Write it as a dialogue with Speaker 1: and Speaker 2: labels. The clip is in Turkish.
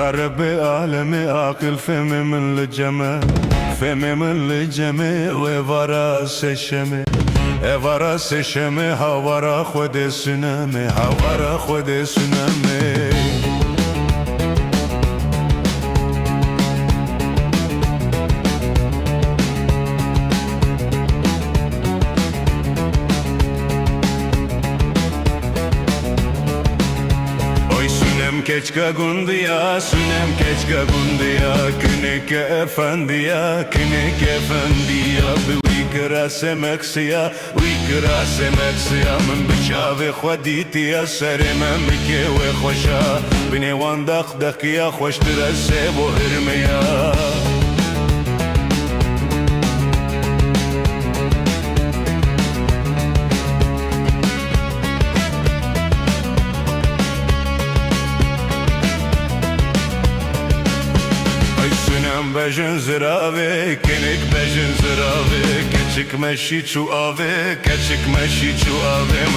Speaker 1: يا ربي عالمي عاقل فهمي من الجمال، فهمي من الجمال وفرا سشمي افرا سشمي هاورا خود سنامي هاورا خود سنامي. Keçka gundiya, sunem keçka gundiya, Kinek efendiya, kinek efendiya. Wikra semeksiya, wikra semeksiya. Min biçave xwedîtiya, serê me bike wê xweşa. Binê wan deqdeqiya, xweştir ez sêv û hirmiya. Bejin zirave, kinek bejin zirave, keçik meşi çu ave, keçik meşi çu ave.